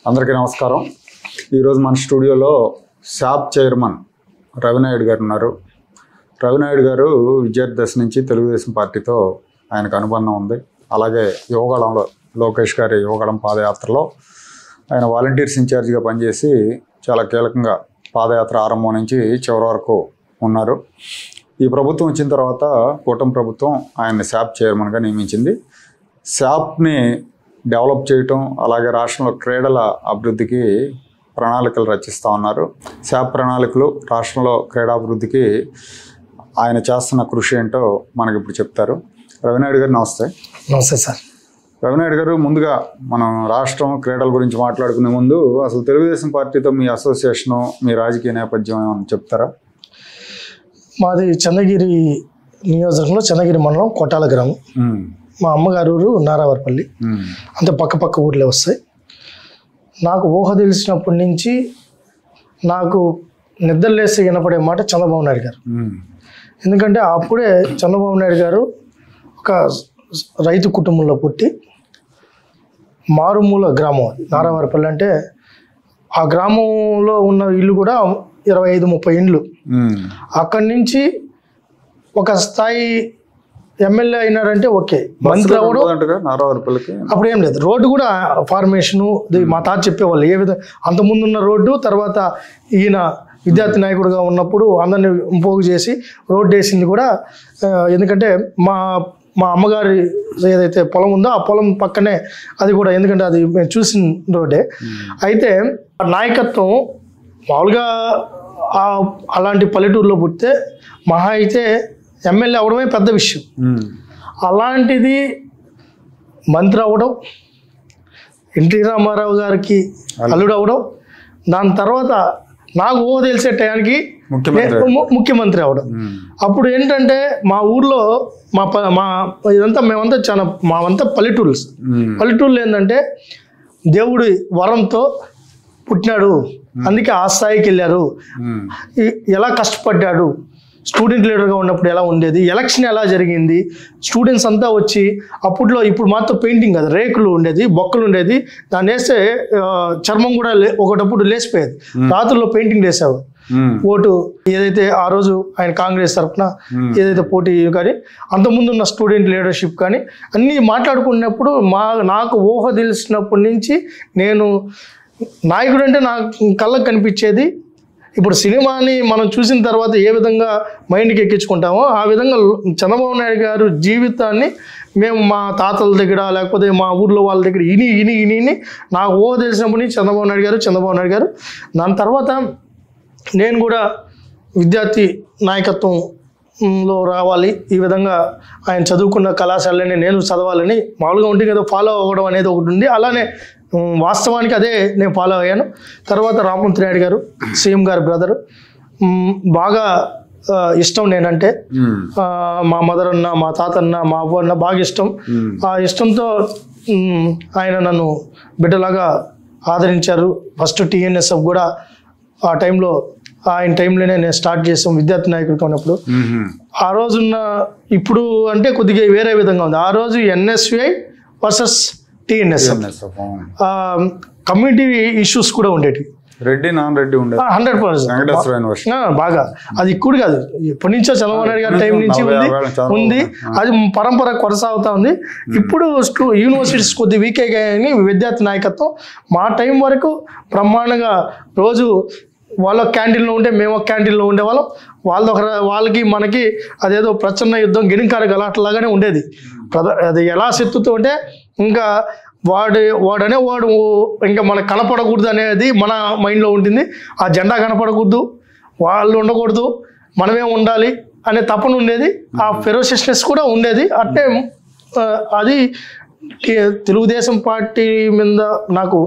అందరికీ నమస్కారం. ఈరోజు మన స్టూడియోలో శాప్ చైర్మన్ రవినాయుడు గారు ఉన్నారు. రవినాయుడు గారు విద్యార్థి దశ నుంచి తెలుగుదేశం పార్టీతో ఆయనకు అనుబంధం ఉంది. అలాగే యువగళంలో లోకేష్ గారి యువగళం పాదయాత్రలో ఆయన వాలంటీర్స్ ఇన్ఛార్జిగా పనిచేసి చాలా కీలకంగా పాదయాత్ర ఆరంభం నుంచి చివరి వరకు ఉన్నారు. ఈ ప్రభుత్వం వచ్చిన తర్వాత కూటమి ప్రభుత్వం ఆయన్ని శాప్ చైర్మన్గా నియమించింది. శాప్ని డెవలప్ చేయటం, అలాగే రాష్ట్రంలో క్రీడల అభివృద్ధికి ప్రణాళికలు రచిస్తూ ఉన్నారు. శాప్ ప్రణాళికలు రాష్ట్రంలో క్రీడాభివృద్ధికి ఆయన చేస్తున్న కృషి ఏంటో మనకి ఇప్పుడు చెప్తారు. రవినాయుడు గారు నమస్తే. నమస్తే సార్. రవినాయుడు గారు, ముందుగా మనం రాష్ట్రం క్రీడల గురించి మాట్లాడుకునే ముందు అసలు తెలుగుదేశం పార్టీతో మీ అసోసియేషను, మీ రాజకీయ నేపథ్యం ఏమైనా చెప్తారా? మాది చంద్రగిరి నియోజకవర్గంలో చంద్రగిరి మండలం కొట్టాల గ్రామం. మా అమ్మగారు ఊరు నారావారిపల్లి. అంతే పక్క ఊర్లే వస్తాయి. నాకు ఊహ తెలిసినప్పటి నుంచి నాకు నిద్రలేసి వినపడే మాట చంద్రబాబు నాయుడు గారు. ఎందుకంటే అప్పుడే చంద్రబాబు నాయుడు గారు ఒక రైతు కుటుంబంలో పుట్టి మారుమూల గ్రామం అది నారావారిపల్లి. అంటే ఆ గ్రామంలో ఉన్న ఇల్లు కూడా 25-30 ఇండ్లు. అక్కడి నుంచి ఒక స్థాయి ఎమ్మెల్యే అయినారంటే ఓకే, మంత్రి అవడం. అప్పుడు ఏం లేదు, రోడ్డు కూడా ఫార్మేషను మా తాత చెప్పేవాళ్ళు ఏ విధంగా అంతకుముందున్న రోడ్డు, తర్వాత ఈయన విద్యార్థి నాయకుడిగా ఉన్నప్పుడు అందరిని పోగు చేసి రోడ్డు వేసింది కూడా. ఎందుకంటే మా అమ్మగారి ఏదైతే పొలం ఉందో ఆ పొలం పక్కనే అది కూడా, ఎందుకంటే అది మేము చూసిన రోడ్డే. అయితే నాయకత్వం మామూలుగా అలాంటి పల్లెటూరులో పుట్టితే మహా అయితే ఎమ్మెల్యే అవడమే పెద్ద విషయం. అలాంటిది మంత్రి అవడం, ఎన్టీ రామారావు గారికి అల్లుడు అవడం, దాని తర్వాత నాకు తెలిసే టయానికి ముఖ్యమంత్రి అవడం. అప్పుడు ఏంటంటే మా ఊర్లో ఇదంతా మేమంతా మావంతా పల్లెటూళ్ళు ఏంటంటే దేవుడి వరంతో పుట్టినాడు, అందుకే ఆ స్థాయికి వెళ్ళారు. ఎలా కష్టపడ్డాడు, స్టూడెంట్ లీడర్గా ఉన్నప్పుడు ఎలా ఉండేది, ఎలక్షన్ ఎలా జరిగింది, స్టూడెంట్స్ అంతా వచ్చి అప్పట్లో, ఇప్పుడు మాత్రం పెయింటింగ్ కదా, రేకులు ఉండేది, బొక్కలు ఉండేది, దాన్ని వేస్తే చర్మం కూడా ఒకటప్పుడు లేచిపోయేది. రాత్రుల్లో పెయింటింగ్ వేసావు. ఓటు ఏదైతే ఆ రోజు ఆయన కాంగ్రెస్ తరఫున ఏదైతే పోటీ కానీ అంతకుముందు ఉన్న స్టూడెంట్ లీడర్షిప్ కానీ అన్నీ మాట్లాడుకున్నప్పుడు నాకు ఊహ తెలిసినప్పటి నుంచి నేను నాయకుడు అంటే నాకు కళ్ళకు కనిపించేది. ఇప్పుడు సినిమాని మనం చూసిన తర్వాత ఏ విధంగా మైండ్కి ఎక్కించుకుంటామో ఆ విధంగా చంద్రబాబు నాయుడు గారు జీవితాన్ని మేము మా తాతల దగ్గర లేకపోతే మా ఊర్లో వాళ్ళ దగ్గర ఇని నాకు ఊహ తెలిసినప్పటి నుంచి చంద్రబాబు నాయుడు గారు. దాని తర్వాత నేను కూడా విద్యార్థి నాయకత్వంలో రావాలి, ఈ విధంగా ఆయన చదువుకున్న కళాశాలని నేను చదవాలని మామూలుగా ఉంటే కదా ఫాలో అవ్వడం అనేది ఒకటి ఉంది. అలానే వాస్తవానికి అదే నేను ఫాలో అయ్యాను. తర్వాత రామ్మూర్తి నాయుడు గారు, సీఎం గారి బ్రదరు, బాగా ఇష్టం నేనంటే. మా మదర్ అన్న, మా తాత అన్న, మా అవ్వ అన్న బాగా ఇష్టం. ఆ ఇష్టంతో ఆయన నన్ను బిడ్డలాగా ఆదరించారు. ఫస్ట్ TNSF కూడా ఆ టైంలో ఆయన టైంలోనే నేను స్టార్ట్ చేసాం విద్యార్థి నాయకుడిగా ఉన్నప్పుడు. ఆ రోజున్న ఇప్పుడు అంటే కొద్దిగా వేరే విధంగా ఉంది. ఆ రోజు NSY versus TNSF community issues కూడా ఉండేవి. రెడ్డి నాన్ రెడ్డి ఉండేది 100%. బాగా అది ఇప్పుడు కాదు, ఎప్పటి నుంచో చంద్రబాబు నాయుడు గారి టైం నుంచి ఉంది. అది పరంపర కొనసాగుతా ఉంది. ఇప్పుడు యూనివర్సిటీస్ కొద్ది వీకే కానీ విద్యార్థి నాయకత్వం మా టైం వరకు బ్రహ్మాండంగా రోజు వాళ్ళ క్యాంటీన్లో ఉంటే మేము ఒక క్యాంటీన్లో ఉండేవాళ్ళం. వాళ్ళకి మనకి అదేదో ప్రచన్న యుద్ధం గిరికాడ గలాటలాగానే ఉండేది. అది ఎలా శత్రుతో అంటే ఇంకా వాడు ఇంకా మనకు కనపడకూడదు అనేది మన మైండ్లో ఉంటుంది. ఆ జెండా కనపడకూడదు, వాళ్ళు ఉండకూడదు, మనమే ఉండాలి అనే తపన ఉండేది. ఆ ఫెరోషియస్నెస్ కూడా ఉండేది. అంటే అది తెలుగుదేశం పార్టీ మీద నాకు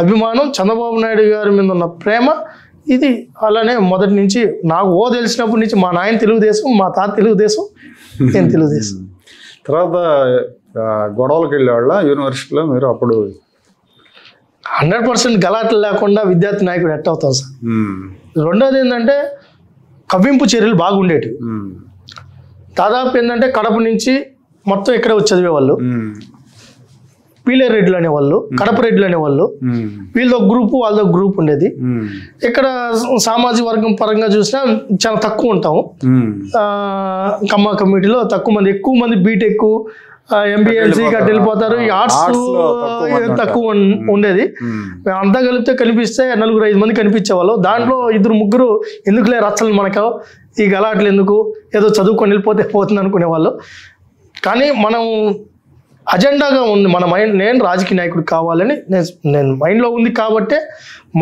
అభిమానం, చంద్రబాబు నాయుడు గారి మీద ఉన్న ప్రేమ, ఇది అలానే మొదటి నుంచి నాకు తెలిసినప్పటి నుంచి మా నాయన తెలుగుదేశం, మా తాత తెలుగుదేశం, నేను తెలుగుదేశం. తర్వాత గొడవలకు వెళ్ళేవాళ్ళ యూనివర్సిటీలో మీరు? అప్పుడు 100% గలాటలు లేకుండా విద్యార్థి నాయకుడు ఎట్ అవుతాం సార్. రెండోది ఏంటంటే కవ్వింపు చర్యలు బాగుండేవి. దాదాపు ఏంటంటే కడప నుంచి మొత్తం ఇక్కడే వచ్చి చదివేవాళ్ళు. పీలేరెడ్లు అనేవాళ్ళు, కడప రెడ్లు అనేవాళ్ళు. వీళ్ళతో గ్రూపు వాళ్ళతో గ్రూప్ ఉండేది. ఇక్కడ సామాజిక వర్గం పరంగా చూసినా చాలా తక్కువ ఉంటాము. కమ్మ కమిటీలో తక్కువ మంది, ఎక్కువ మంది బీటెక్ ఎంబీఎల్సీ గట్టి వెళ్ళిపోతారు. ఈ ఆర్ట్స్ తక్కువ ఉండేది. అంతా కలిపితే కనిపిస్తే 4-5 మంది కనిపించేవాళ్ళు. దాంట్లో 2-3 ఎందుకులే రచ్చలు మనకు ఈ గలాట్లు ఎందుకు, ఏదో చదువుకొని వెళ్ళిపోతే పోతుంది అనుకునేవాళ్ళు. కానీ మనం అజెండాగా ఉంది మన మైండ్, నేను రాజకీయ నాయకుడు కావాలని నేను మైండ్లో ఉంది. కాబట్టే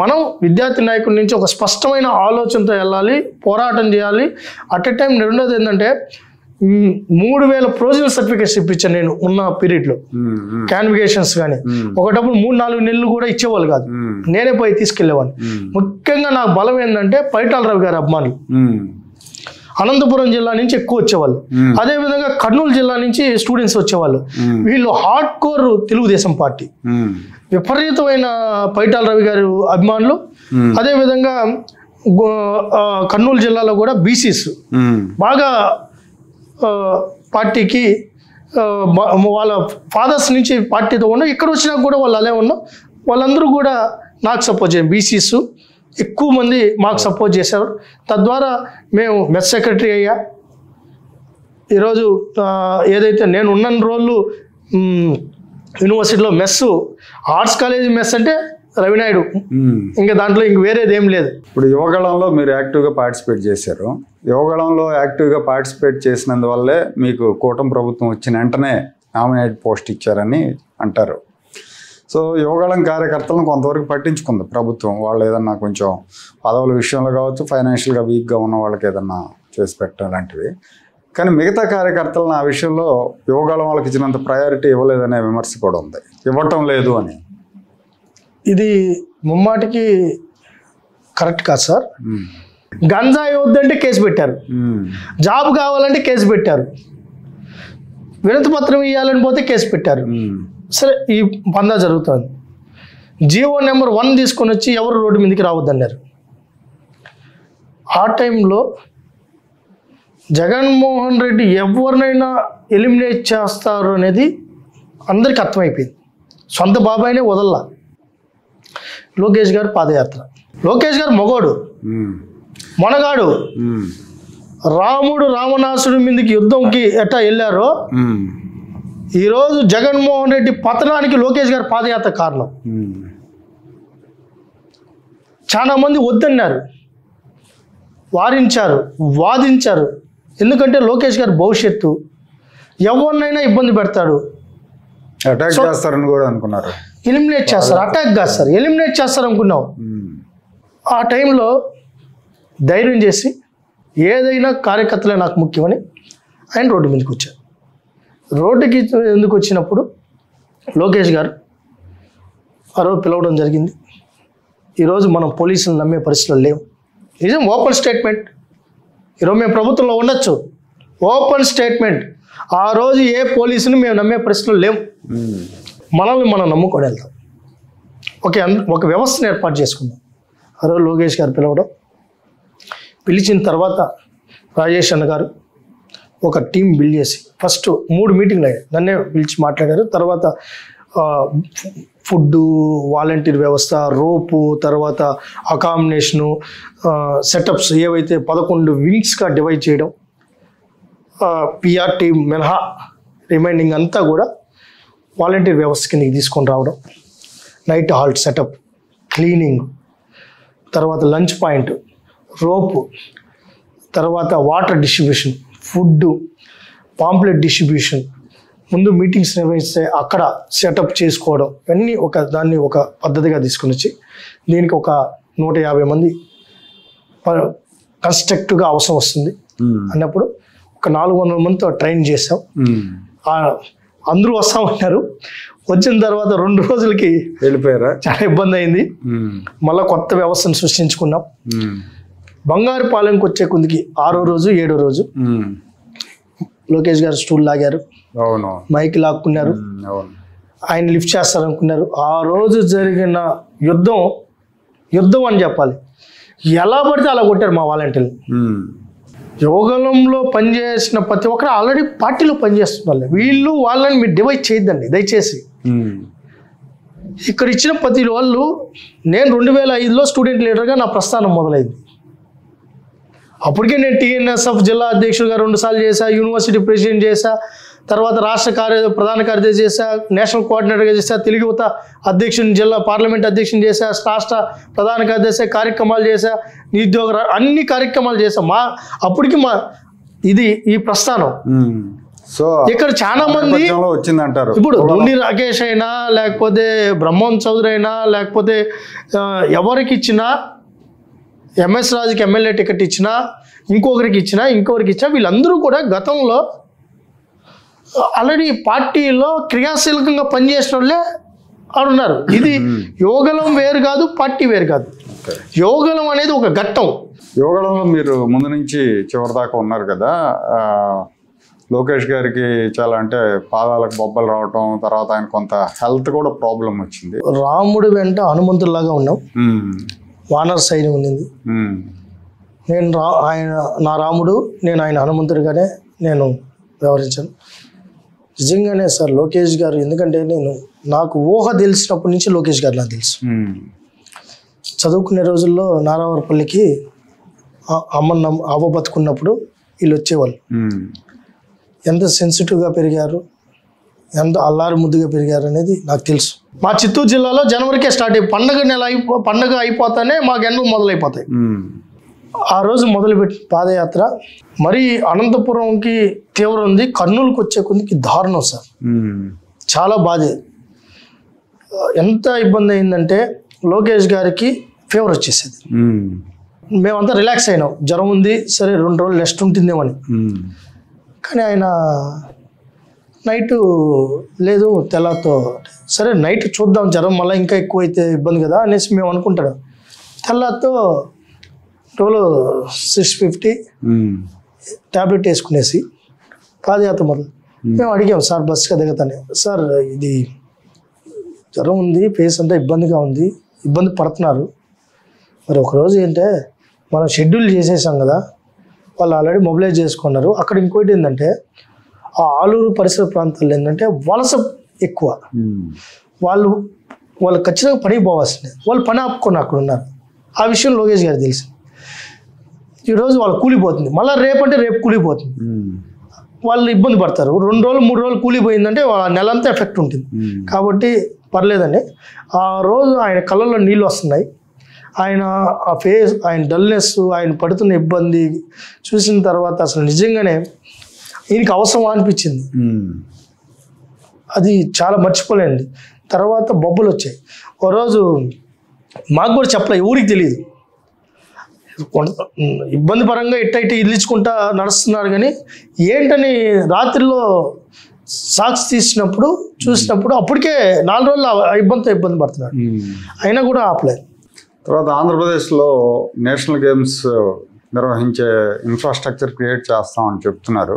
మనం విద్యార్థి నాయకుడి నుంచి ఒక స్పష్టమైన ఆలోచనతో వెళ్ళాలి, పోరాటం చేయాలి. అట్ ఎ టైం రెండోది ఏంటంటే 3000 ప్రొవిజనల్ సర్టిఫికేట్స్ ఇప్పించాను నేను ఉన్న పీరియడ్లో. కాన్వికేషన్స్ కానీ ఒకటప్పుడు 3-4 నెలలు కూడా ఇచ్చేవాళ్ళు కాదు, నేనే పోయి తీసుకెళ్లేవాడిని. ముఖ్యంగా నాకు బలం ఏంటంటే పైటాల రవి గారి అభిమానులు అనంతపురం జిల్లా నుంచి ఎక్కువ వచ్చేవాళ్ళు. అదేవిధంగా కర్నూలు జిల్లా నుంచి స్టూడెంట్స్ వచ్చేవాళ్ళు. వీళ్ళు హార్డ్ కోర్ తెలుగుదేశం పార్టీ, విపరీతమైన పైటాల రవి గారి అభిమానులు. అదేవిధంగా కర్నూలు జిల్లాలో కూడా బీసీస్ బాగా పార్టీకి వాళ్ళ ఫాదర్స్ నుంచి పార్టీతో ఉన్నా, ఇక్కడ వచ్చినా కూడా వాళ్ళు అలా ఉన్నాం. వాళ్ళందరూ కూడా నాకు సపోర్ట్ చేయండి. బీసీస్ ఎక్కువ మంది మాకు సపోర్ట్ చేశారు. తద్వారా మేము మెస్ సెక్రటరీ అయ్యా. ఈరోజు ఏదైతే నేను ఉన్న రోజులు యూనివర్సిటీలో మెస్, ఆర్ట్స్ కాలేజీ మెస్ అంటే రవినాయుడు, ఇంకా దాంట్లో ఇంక వేరేది ఏం లేదు. ఇప్పుడు యువగళంలో మీరు యాక్టివ్గా పార్టిసిపేట్ చేశారు. యువగళంలో యాక్టివ్గా పార్టిసిపేట్ చేసినందువల్లే మీకు కూటమి ప్రభుత్వం వచ్చిన వెంటనే నామినేట్ పోస్ట్ ఇచ్చారని అంటారు. సో యువగళం కార్యకర్తలను కొంతవరకు పట్టించుకుంది ప్రభుత్వం. వాళ్ళు ఏదన్నా కొంచెం పదవుల విషయంలో కావచ్చు, ఫైనాన్షియల్గా వీక్గా ఉన్న వాళ్ళకి ఏదన్నా చేసి పెట్టడం లాంటివి. కానీ మిగతా కార్యకర్తలను ఆ విషయంలో యువగళం వాళ్ళకి ఇచ్చినంత ప్రయారిటీ ఇవ్వలేదనే విమర్శ కూడా ఉంది, ఇవ్వటం లేదు అని. ఇది ముమ్మాటికి కరెక్ట్ కాదు సార్. గంజాయి వద్దంటే కేసు పెట్టారు, జాబ్ కావాలంటే కేసు పెట్టారు, వినతి పత్రం ఇవ్వాలని పోతే కేసు పెట్టారు. సరే, ఈ పందా జరుగుతుంది. జీవో నెంబర్ 1 తీసుకొని వచ్చి ఎవరు రోడ్డు మీదకి రావద్దన్నారు. ఆ టైంలో జగన్మోహన్ రెడ్డి ఎవరినైనా ఎలిమినేట్ చేస్తారు అనేది అందరికీ అర్థమైపోయింది. సొంత బాబాయినే వదల్లా. లోకేష్ గారు పాదయాత్ర, లోకేష్ గారు మొగోడు, మొనగాడు. రాముడు రావణాసుడి మీదకి యుద్ధంకి ఎట్టా వెళ్ళారో ఈరోజు జగన్మోహన్ రెడ్డి పతనానికి లోకేష్ గారి పాదయాత్ర కారణం. చాలా మంది వద్దన్నారు, వారించారు, వాదించారు. ఎందుకంటే లోకేష్ గారి భవిష్యత్తు, ఎవరినైనా ఇబ్బంది పెడతాడు, అటాక్ చేస్తారని కూడా అనుకున్నారు. ఎలిమినేట్ చేస్తారు, అటాక్ కాదు సార్, ఎలిమినేట్ చేస్తారు అనుకున్నావు. ఆ టైంలో ధైర్యం చేసి ఏదైనా కార్యకర్తలే నాకు ముఖ్యమని ఆయన రోడ్డు మీదకి వచ్చారు. రోడ్డుకి ఎందుకు వచ్చినప్పుడు లోకేష్ గారు ఆ రోజు పిలవడం జరిగింది. ఈరోజు మనం పోలీసులు నమ్మే పరిస్థితుల్లో లేవు. నిజం, ఓపెన్ స్టేట్మెంట్. ఈరోజు మేము ప్రభుత్వంలో ఉండొచ్చు, ఓపెన్ స్టేట్మెంట్. ఆ రోజు ఏ పోలీసుని మేము నమ్మే పరిస్థితుల్లో లేవు. మనల్ని మనం నమ్ముకొని వెళ్తాం. ఒక వ్యవస్థను ఏర్పాటు చేసుకుందాం. ఆ రోజు లోకేష్ గారు పిలిచిన తర్వాత రాజేష్ అన్న గారు ఒక టీం బిల్డ్ చేసి ఫస్ట్ 3 మీటింగ్లు అయ్యాయి. నన్నే పిలిచి మాట్లాడారు. తర్వాత ఫుడ్డు, వాలంటీర్ వ్యవస్థ, రోపు, తర్వాత అకామిడేషను, సెటప్స్ ఏవైతే 11 వింగ్స్గా డివైడ్ చేయడం, పిఆర్ టీం మినహా రిమైనింగ్ అంతా కూడా వాలంటీర్ వ్యవస్థ కిందకి తీసుకొని రావడం, నైట్ హాల్ట్ సెటప్, క్లీనింగ్, తర్వాత లంచ్ పాయింట్, రోపు, తర్వాత water distribution, food, pamphlet distribution, ముందు మీటింగ్స్ నిర్వహిస్తే అక్కడ సెటప్ చేసుకోవడం, ఇవన్నీ దాన్ని ఒక పద్ధతిగా తీసుకుని వచ్చి దీనికి ఒక 150 మంది కన్స్ట్రక్టివ్గా అవసరం వస్తుంది అన్నప్పుడు ఒక 400 మందితో ట్రైన్ చేసాం. అందరూ వస్తామన్నారు. వచ్చిన తర్వాత 2 రోజులకి వెళ్ళిపోయారా? చాలా ఇబ్బంది అయింది. మళ్ళీ కొత్త వ్యవస్థను సృష్టించుకున్నాం. బంగారుపాలెంకి వచ్చే కొందికి 6వ రోజు 7వ రోజు లోకేష్ గారు స్టూల్ లాగారు, మైక్ లాక్కున్నారు, ఆయన లిఫ్ట్ చేస్తారనుకున్నారు. ఆ రోజు జరిగిన యుద్ధం అని చెప్పాలి. ఎలా పడితే అలా కొట్టారు మా వాలంటీర్లు. యోగలంలో పనిచేసిన ప్రతి ఒక్కరు ఆల్రెడీ పార్టీలో పనిచేస్తున్నారు. వీళ్ళు వాళ్ళని మీరు డివైడ్ చేయొద్దండి దయచేసి. ఇక్కడ ఇచ్చిన ప్రతి వాళ్ళు, నేను 2005లో స్టూడెంట్ లీడర్గా నా ప్రస్థానం మొదలైంది. అప్పటికే నేను TNSF జిల్లా అధ్యక్షుడిగా 2 సార్లు చేశా, యూనివర్సిటీ ప్రెసిడెంట్ చేశా, తర్వాత రాష్ట్ర ప్రధాన కార్యదర్శి చేశా, నేషనల్ కోఆర్డినేటర్గా చేశా, తెలుగు యువత అధ్యక్షుని, జిల్లా పార్లమెంట్ అధ్యక్షుని చేశా, రాష్ట్ర ప్రధాన కార్యదర్శి కార్యక్రమాలు చేశా, నిరుద్యోగ అన్ని కార్యక్రమాలు చేశా. అప్పటికి ఇది ఈ ప్రస్థానం. సో ఇక్కడ చాలా మంది వచ్చిందంటారు. ఇప్పుడు ధోని రాకేష్ అయినా, లేకపోతే బ్రహ్మోన్ చౌదరి అయినా, లేకపోతే ఎవరికి ఇచ్చినా, MS రాజుకి ఎమ్మెల్యే టికెట్ ఇచ్చినా, ఇంకొకరికి ఇచ్చినా, వీళ్ళందరూ కూడా గతంలో ఆల్రెడీ పార్టీలో క్రియాశీలకంగా పనిచేసిన వాళ్ళే ఉన్నారు. ఇది యోగలం వేరు కాదు, పార్టీ వేరు కాదు. యోగలం అనేది ఒక ఘట్టం. యోగలంలో మీరు ముందు నుంచి చివరి దాకా ఉన్నారు కదా. లోకేష్ గారికి చాలా అంటే పాదాలకు బొబ్బలు రావటం, తర్వాత ఆయన కొంత హెల్త్ కూడా ప్రాబ్లం వచ్చింది. రాముడు వెంట హనుమంతుడిలాగా ఉన్నాం. వానర సైన్యం ఉండింది. నేను నా రాముడు, నేను ఆయన హనుమంతుడిగానే నేను వ్యవహరించాను. నిజంగానే సార్ లోకేష్ గారు, ఎందుకంటే నాకు ఊహ తెలిసినప్పటి నుంచి లోకేష్ గారు నాకు తెలుసు. చదువుకునే రోజుల్లో నారావారిపల్లికి అవ్వ బతుకున్నప్పుడు వీళ్ళు వచ్చేవాళ్ళు. ఎంత సెన్సిటివ్గా పెరిగారు, ఎంత అల్లారు ముద్దుగా పెరిగారు అనేది నాకు తెలుసు. మా చిత్తూరు జిల్లాలో జనవరికే స్టార్ట్ అయ్యి పండగ అయిపోతానే మాకు ఎండలు మొదలైపోతాయి. ఆ రోజు మొదలుపెట్టి పాదయాత్ర మరి అనంతపురంకి తీవ్రం ఉంది, కర్నూలుకి వచ్చే కొద్దికి దారుణం సార్. చాలా బాధ. ఎంత ఇబ్బంది అయిందంటే లోకేష్ గారికి ఫీవర్ వచ్చేసేది. మేమంతా రిలాక్స్ అయినాం, జ్వరం ఉంది సరే 2 రోజులు రెస్ట్ ఉంటుందేమని. కానీ ఆయన నైటు లేదు, తెల్లతో సరే నైట్ చూద్దాం, జ్వరం మళ్ళీ ఇంకా ఎక్కువైతే ఇబ్బంది కదా అనేసి మేము అనుకుంటాడు. తెల్లతో డోలో 650 ట్యాబ్లెట్ వేసుకునేసి పాదయాత్ర మొదలు. మేము అడిగాం, సార్ బస్సుగా దిగుతానే, సార్ ఇది జ్వరం ఉంది, ఫేస్ అంతా ఇబ్బందిగా ఉంది, ఇబ్బంది పడుతున్నారు, మరి ఒకరోజు ఏంటంటే మనం షెడ్యూల్ చేసేసాం కదా, వాళ్ళు ఆల్రెడీ మొబిలైజ్ చేసుకున్నారు. అక్కడ ఇంకోటి ఏంటంటే ఆ ఆలూరు పరిసర ప్రాంతాల్లో ఏంటంటే వలస ఎక్కువ. వాళ్ళు ఖచ్చితంగా పనికి పోవాల్సిందే, వాళ్ళు పని ఆపుకొని అక్కడ ఉన్నారు. ఆ విషయం లోకేష్ గారు తెలిసింది. ఈరోజు వాళ్ళు కూలిపోతుంది, మళ్ళీ రేపంటే రేపు కూలిపోతుంది, వాళ్ళు ఇబ్బంది పడతారు. 2 రోజులు 3 రోజులు కూలిపోయిందంటే నెలంతా ఎఫెక్ట్ ఉంటుంది. కాబట్టి పర్లేదండి. ఆ రోజు ఆయన కళ్ళల్లో నీళ్ళు వస్తున్నాయి. ఆయన ఆ ఫేస్, ఆయన డల్నెస్, ఆయన పడుతున్న ఇబ్బంది చూసిన తర్వాత అసలు నిజంగానే ఈయనకి అవసరం అనిపించింది. అది చాలా మర్చిపోలేండి. తర్వాత బొబ్బలు వచ్చాయి. ఓ రోజు మాకు కూడా చెప్పలేదు, ఊరికి తెలియదు, ఇబ్బంది పరంగా ఇట్ట ఇల్లించుకుంటా నడుస్తున్నారు. కానీ ఏంటని రాత్రిలో సాక్స్ తీసినప్పుడు చూసినప్పుడు అప్పటికే 4 రోజులు ఇబ్బంది పడుతున్నాడు. అయినా కూడా ఆపలేదు. తర్వాత ఆంధ్రప్రదేశ్లో నేషనల్ గేమ్స్ నిర్వహించే ఇన్ఫ్రాస్ట్రక్చర్ క్రియేట్ చేస్తామని చెప్తున్నారు.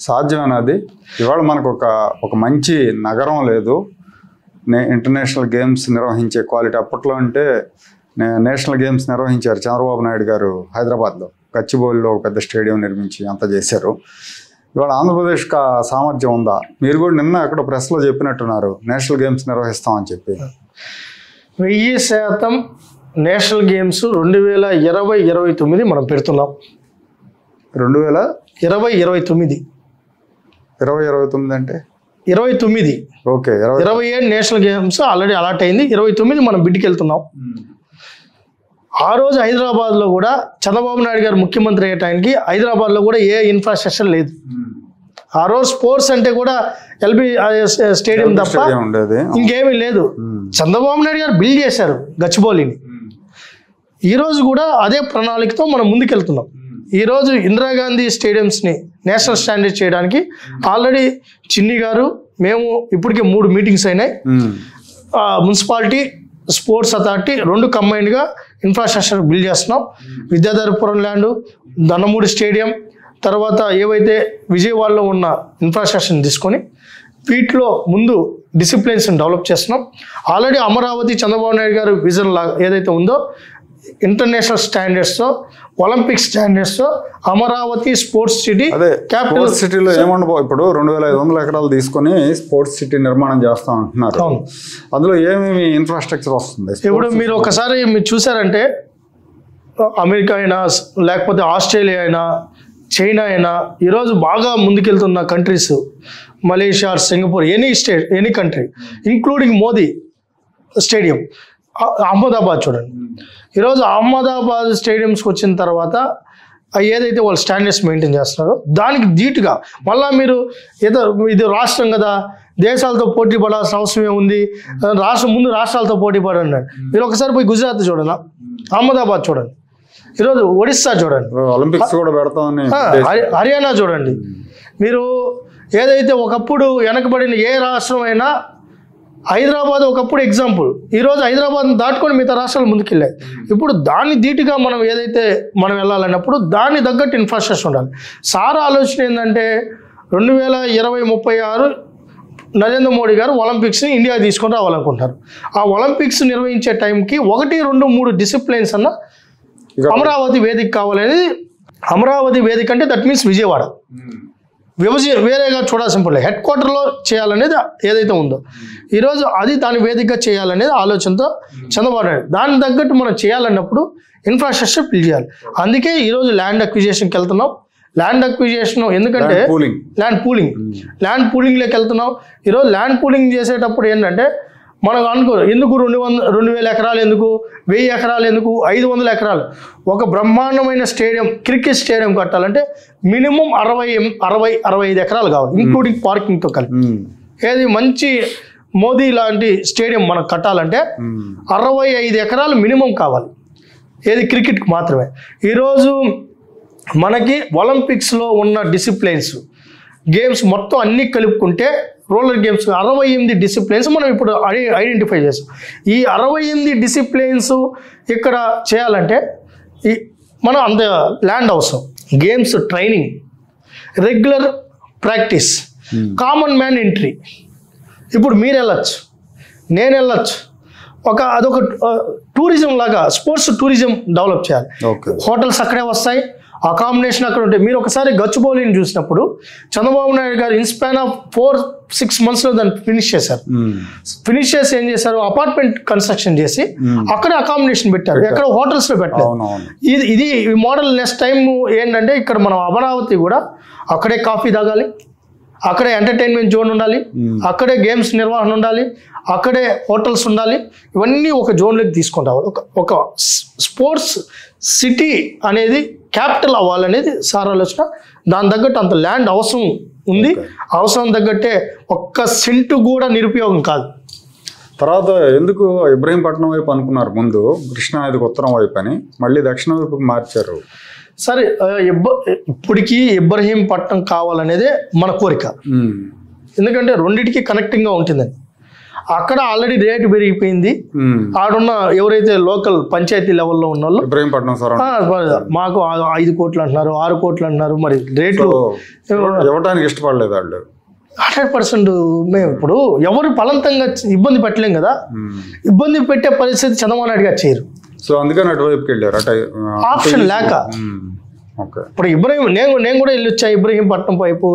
సాధ్యమేనది? ఇవాళ మనకు ఒక మంచి నగరం లేదు, ఇంటర్నేషనల్ గేమ్స్ నిర్వహించే క్వాలిటీ. అప్పట్లో అంటే నేషనల్ గేమ్స్ నిర్వహించారు చంద్రబాబు నాయుడు గారు హైదరాబాద్లో, గచ్చిబౌలిలో ఒక పెద్ద స్టేడియం నిర్మించి అంతా చేశారు. ఇవాళ ఆంధ్రప్రదేశ్కి ఆ సామర్థ్యం ఉందా? మీరు కూడా నిన్న అక్కడ ప్రెస్లో చెప్పినట్టున్నారు నేషనల్ గేమ్స్ నిర్వహిస్తామని చెప్పి. 1000% నేషనల్ గేమ్స్ 2020-29 మనం పెడుతున్నాం. 2020-29 అంటే 29. Okay, 27 national games already allot అయింది. 29 మనం బిడ్డకి వెళ్తున్నాం. ఆ రోజు హైదరాబాద్లో కూడా చంద్రబాబు నాయుడు గారు ముఖ్యమంత్రి అయ్యే టైంకి హైదరాబాద్లో కూడా ఏ ఇన్ఫ్రాస్ట్రక్చర్ లేదు. ఆ రోజు స్పోర్ట్స్ అంటే కూడా ఎల్బీ స్టేడియం తప్ప ఇంకేమీ లేదు. చంద్రబాబు నాయుడు గారు బిల్డ్ చేశారు గచ్చిబౌలిని. ఈరోజు కూడా అదే ప్రణాళికతో మనం ముందుకెళ్తున్నాం. ఈరోజు ఇందిరాగాంధీ స్టేడియంస్ని నేషనల్ స్టాండర్డ్ చేయడానికి ఆల్రెడీ చిన్ని గారు మేము ఇప్పటికే 3 మీటింగ్స్ అయినాయి. Municipality, sports authority 2 కంబైన్డ్గా infrastructure build చేస్తున్నాం. విద్యాధరపురం ల్యాండ్, దండమూడి స్టేడియం, తర్వాత ఏవైతే విజయవాడలో ఉన్న ఇన్ఫ్రాస్ట్రక్చర్ని తీసుకొని వీటిలో ముందు డిసిప్లిన్స్ని డెవలప్ చేస్తున్నాం. ఆల్రెడీ అమరావతి చంద్రబాబు నాయుడు గారు విజన్ లాగా ఏదైతే ఉందో ఇంటర్నేషనల్ స్టాండర్డ్స్తో ఒలింపిక్ స్టాండర్డ్స్తో అమరావతి స్పోర్ట్స్ సిటీ అదే క్యాపిటల్ సిటీలో ఏమండబో ఇప్పుడు 2500 ఎకరాలు తీసుకొని స్పోర్ట్స్ సిటీ నిర్మాణం చేస్తాం అంటున్నారు. అవును. అందులో ఏమేమి ఇన్ఫ్రాస్ట్రక్చర్ వస్తుంది? ఇప్పుడు మీరు ఒకసారి మీరు చూసారంటే అమెరికా అయినా లేకపోతే ఆస్ట్రేలియా అయినా చైనా అయినా ఈరోజు బాగా ముందుకెళ్తున్న countries Malaysia, Singapore, any country including Modi stadium Ahmedabad చూడండి. ఈరోజు అహ్మదాబాద్ స్టేడియంస్కి వచ్చిన తర్వాత ఏదైతే వాళ్ళు స్టాండర్డ్స్ మెయింటైన్ చేస్తున్నారో దానికి ధీటుగా మళ్ళీ మీరు ఇది రాష్ట్రం కదా, దేశాలతో పోటీ పడాల్సిన అవసరం ఏముంది, ముందు రాష్ట్రాలతో పోటీ పడండి. మీరు ఒకసారి పోయి గుజరాత్ చూడండి, అహ్మదాబాద్ చూడండి, ఈరోజు ఒడిస్సా చూడండి, ఒలింపిక్స్ కూడా పెడతామని హర్యానా చూడండి. మీరు ఏదైతే ఒకప్పుడు వెనకబడిన ఏ రాష్ట్రం అయినా హైదరాబాద్ ఒకప్పుడు ఎగ్జాంపుల్, ఈరోజు హైదరాబాద్ దాటుకొని మిగతా రాష్ట్రాలు ముందుకెళ్ళాయి. ఇప్పుడు దాన్ని ధీటుగా మనం ఏదైతే మనం వెళ్ళాలన్నప్పుడు దాన్ని తగ్గట్టు ఇన్ఫ్రాస్ట్రక్చర్ ఉండాలి. సార్ ఆలోచన ఏంటంటే 2036 నరేంద్ర మోడీ గారు ఒలింపిక్స్ని ఇండియా తీసుకొని రావాలనుకుంటారు. ఆ ఒలింపిక్స్ నిర్వహించే టైంకి 1, 2, 3 డిసిప్లిన్స్ అన్న అమరావతి వేదిక కావాలనేది. అమరావతి వేదిక అంటే దట్ మీన్స్ విజయవాడ వేరేగా చూడాల్సిన పని లేదు, హెడ్ క్వార్టర్లో చేయాలనేది ఏదైతే ఉందో ఈరోజు అది దాని వేదికగా చేయాలనేది ఆలోచనతో చంద్రబాబు నాయుడు. దానికి తగ్గట్టు మనం చేయాలన్నప్పుడు ఇన్ఫ్రాస్ట్రక్చర్ బిల్డ్ చేయాలి. అందుకే ఈరోజు ల్యాండ్ అక్విజిషన్కి వెళ్తున్నాం. ల్యాండ్ అక్విజిషన్ ఎందుకంటే ల్యాండ్ పూలింగ్లోకి వెళ్తున్నాం. ఈరోజు ల్యాండ్ పూలింగ్ చేసేటప్పుడు ఏంటంటే మనం అనుకో ఎందుకు 2,000 ఎకరాలు ఎందుకు, 1000 ఎకరాలు ఎందుకు, 500 ఎకరాలు ఒక బ్రహ్మాండమైన స్టేడియం, క్రికెట్ స్టేడియం కట్టాలంటే మినిమం 65 ఎకరాలు కావాలి, ఇంక్లూడింగ్ పార్కింగ్తో కలిపి. ఏది మంచి మోదీ లాంటి స్టేడియం మనకు కట్టాలంటే 65 ఎకరాలు మినిమం కావాలి, ఏది క్రికెట్కి మాత్రమే. ఈరోజు మనకి ఒలింపిక్స్లో ఉన్న డిసిప్లిన్స్ గేమ్స్ మొత్తం అన్నీ కలుపుకుంటే రోలర్ గేమ్స్ 68 డిసిప్లిన్స్ మనం ఇప్పుడు ఐడెంటిఫై చేస్తాం. ఈ 68 డిసిప్లిన్స్ ఇక్కడ చేయాలంటే మనం అంత ల్యాండ్ అవసరం. Games training, regular practice, common man entry. ఇప్పుడు మీరు వెళ్ళచ్చు, నేను వెళ్ళచ్చు, అదొక టూరిజం లాగా స్పోర్ట్స్ టూరిజం డెవలప్ చేయాలి. హోటల్స్ అక్కడే వస్తాయి, అకామిడేషన్ అక్కడ ఉంటాయి. మీరు ఒకసారి గచ్చిబౌలిని చూసినప్పుడు చంద్రబాబు నాయుడు గారు ఇన్స్పాన్ ఆఫ్ 4-6 months దాన్ని ఫినిష్ చేశారు. ఫినిష్ చేసి ఏం చేశారు, అపార్ట్మెంట్ కన్స్ట్రక్షన్ చేసి అక్కడే అకామిడేషన్ పెట్టారు, ఎక్కడ హోటల్స్లో పెట్టారు. ఇది మోడల్. నెక్స్ట్ టైం ఏంటంటే ఇక్కడ మనం అమరావతి కూడా అక్కడే కాఫీ తాగాలి, అక్కడే ఎంటర్టైన్మెంట్ జోన్ ఉండాలి, అక్కడే గేమ్స్ నిర్వహణ ఉండాలి, అక్కడే హోటల్స్ ఉండాలి. ఇవన్నీ ఒక జోన్లోకి తీసుకొని రావాలి. ఒక స్పోర్ట్స్ సిటీ అనేది క్యాపిటల్ అవ్వాలనేది సార్ ఆలోచన. దాని తగ్గట్టు అంత ల్యాండ్ అవసరం ఉంది, అవసరం తగ్గట్టే ఒక్క సెంటు కూడా నిరుపయోగం కాదు. తర్వాత ఎందుకు ఇబ్రహీంపట్నం వైపు అనుకున్నారు, ముందు కృష్ణానదికి ఉత్తరం వైపు అని, మళ్ళీ దక్షిణ వైపుకి మార్చారు. సరే, ఇప్పటికీ ఇబ్రహీంపట్నం కావాలనేదే మన కోరిక, ఎందుకంటే రెండింటికి కనెక్టింగ్గా ఉంటుందని. అక్కడ ఆల్రెడీ రేటు పెరిగిపోయింది. ఆడున్న ఎవరైతే లోకల్ పంచాయతీ లెవెల్లో ఉన్న వాళ్ళు ఇబ్రహీంపట్నం మాకు 5 కోట్లు అంటున్నారు, 6 కోట్లు అంటున్నారు. మరి రేట్లు ఇవ్వడానికి ఇష్టపడలేదు వాళ్ళు. 100% మేము ఇప్పుడు ఎవరు బలవంతంగా ఇబ్బంది పెట్టలేం కదా, ఇబ్బంది పెట్టే పరిస్థితి చంద్రబాబు నాయుడు గారు చేయరు. సో అందుకని అటువైపుకి వెళ్ళారు, ఆప్షన్ లేక. ఇప్పుడు నేను కూడా వెళ్ళి వచ్చా ఇబ్రహీంపట్నం వైపు,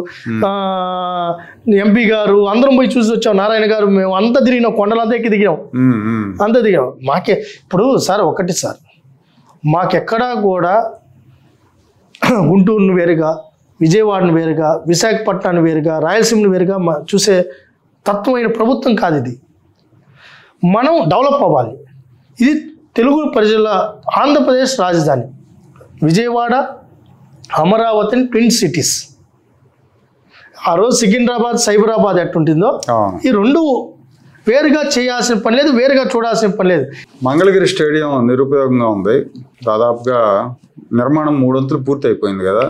ఎంపీ గారు అందరం పోయి చూసి వచ్చాం, నారాయణ గారు, మేము అంతా తిరిగినాం, కొండలంతా ఎక్కి దిగాం, అంతా దిగాం. ఇప్పుడు సార్ ఒకటి సార్, మాకెక్కడా కూడా గుంటూరును వేరుగా, విజయవాడను వేరుగా, విశాఖపట్నాన్ని వేరుగా, రాయలసీమను వేరుగా చూసే తత్వమైన ప్రభుత్వం కాదు ఇది. మనం డెవలప్ అవ్వాలి. ఇది తెలుగు ప్రజల ఆంధ్రప్రదేశ్ రాజధాని. Vijayawada, Amaravati twin cities. ఆ రోజు సికింద్రాబాద్, సైబరాబాద్ ఎట్టుంటుందో ఈ రెండు వేరుగా చేయాల్సిన పని లేదు, వేరుగా చూడాల్సిన పని లేదు. మంగళగిరి స్టేడియం నిరుపయోగంగా ఉంది. దాదాపుగా నిర్మాణం 3 వంతులు పూర్తి అయిపోయింది కదా.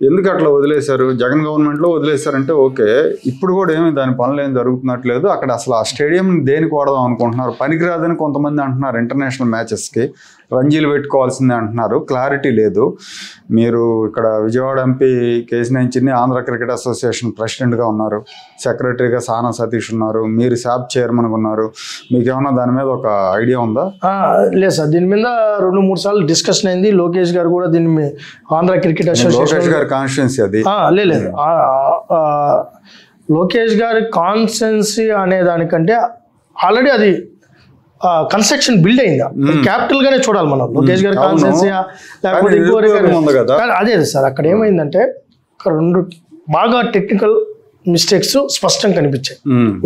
ఎందుకు అట్లా వదిలేశారు? జగన్ గవర్నమెంట్లో వదిలేశారంటే ఓకే, ఇప్పుడు కూడా ఏమి దాని పనులు ఏం జరుగుతున్నట్లేదు. అక్కడ అసలు ఆ స్టేడియం దేనికి వాడదాం అనుకుంటున్నారు? పనికిరాదని కొంతమంది అంటున్నారు. ఇంటర్నేషనల్ మ్యాచెస్కి రంజీలు పెట్టుకోవాల్సిందే అంటున్నారు. క్లారిటీ లేదు. మీరు ఇక్కడ Vijayawada MP Kesineni Andhra cricket association ప్రెసిడెంట్గా ఉన్నారు, సెక్రటరీగా సానా సతీష్ ఉన్నారు, మీరు శాప్ చైర్మన్గా ఉన్నారు. మీకేమన్నా దాని మీద ఒక ఐడియా ఉందా? లేదు సార్, దీని మీద 2-3 సార్లు డిస్కషన్ అయింది. లోకేష్ గారు కూడా దీన్ని ఆంధ్ర క్రికెట్ అసోసియేషన్ గారి కాన్స్టిట్యున్సీ అది లేదు లోకేష్ గారి కాన్స్టిట్యున్సీ అనే దానికంటే ఆల్రెడీ అది కన్స్ట్రక్షన్ బిల్డ్ అయిందా, క్యాపిటల్ గానే చూడాలి మనం. లోకేష్ గారి కాన్స్టిట్యున్సీ లేకపోతే ఇంకో అదే సార్. అక్కడ ఏమైందంటే అక్కడ 2 బాగా టెక్నికల్ మిస్టేక్స్ స్పష్టంగా కనిపించాయి.